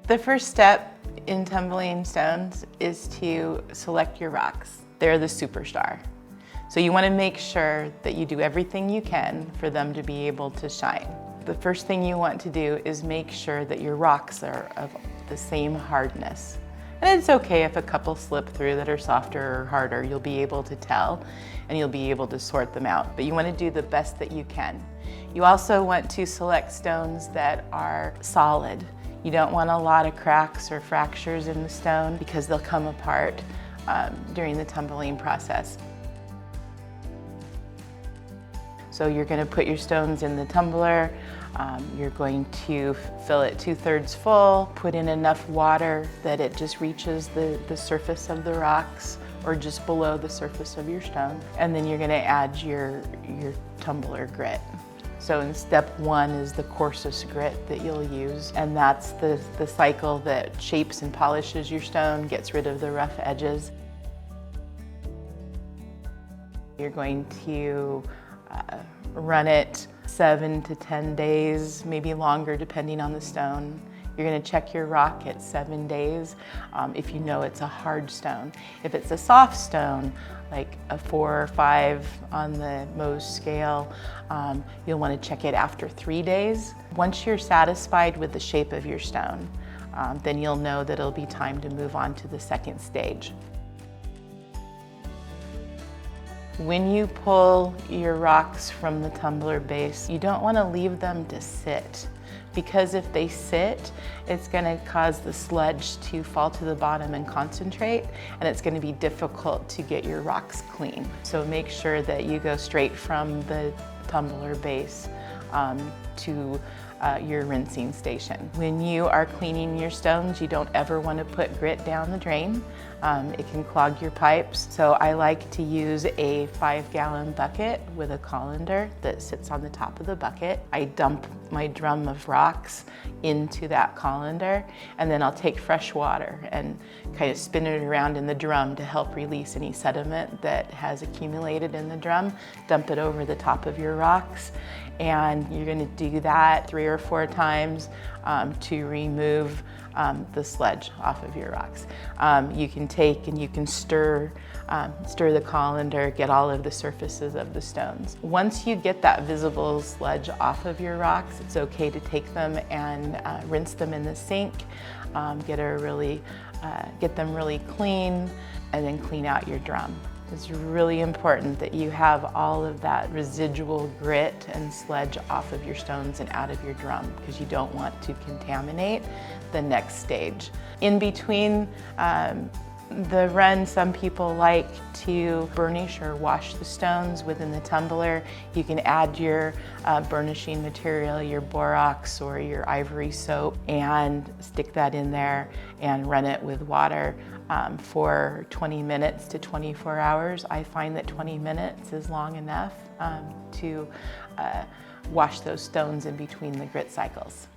The first step in tumbling stones is to select your rocks. They're the superstar. So you want to make sure that you do everything you can for them to be able to shine. The first thing you want to do is make sure that your rocks are of the same hardness. And it's okay if a couple slip through that are softer or harder. You'll be able to tell and you'll be able to sort them out. But you want to do the best that you can. You also want to select stones that are solid. You don't want a lot of cracks or fractures in the stone because they'll come apart during the tumbling process. So you're going to put your stones in the tumbler. You're going to fill it 2/3 full, put in enough water that it just reaches the surface of the rocks or just below the surface of your stone. And then you're going to add your tumbler grit. So in step 1 is the coarsest grit that you'll use, and that's the cycle that shapes and polishes your stone, gets rid of the rough edges. You're going to run it 7 to 10 days, maybe longer depending on the stone. You're going to check your rock at 7 days if you know it's a hard stone. If it's a soft stone, like a 4 or 5 on the Mohs scale, you'll want to check it after 3 days. Once you're satisfied with the shape of your stone, then you'll know that it'll be time to move on to the second stage. When you pull your rocks from the tumbler base, you don't want to leave them to sit, because if they sit, it's going to cause the sludge to fall to the bottom and concentrate, and it's going to be difficult to get your rocks clean. So make sure that you go straight from the tumbler base to your rinsing station. When you are cleaning your stones, you don't ever want to put grit down the drain. It can clog your pipes. So I like to use a 5-gallon bucket with a colander that sits on the top of the bucket. I dump my drum of rocks into that colander, and then I'll take fresh water and kind of spin it around in the drum to help release any sediment that has accumulated in the drum. Dump it over the top of your rocks, and you're going to do that 3 or 4 times to remove the sludge off of your rocks. You can take and you can stir the colander, get all of the surfaces of the stones. Once you get that visible sludge off of your rocks, it's okay to take them and rinse them in the sink, get them really clean, and then clean out your drum. It's really important that you have all of that residual grit and sludge off of your stones and out of your drum, because you don't want to contaminate the next stage. In between the run, some people like to burnish or wash the stones within the tumbler. You can add your burnishing material, your borax or your ivory soap, and stick that in there and run it with water for 20 minutes to 24 hours. I find that 20 minutes is long enough to wash those stones in between the grit cycles.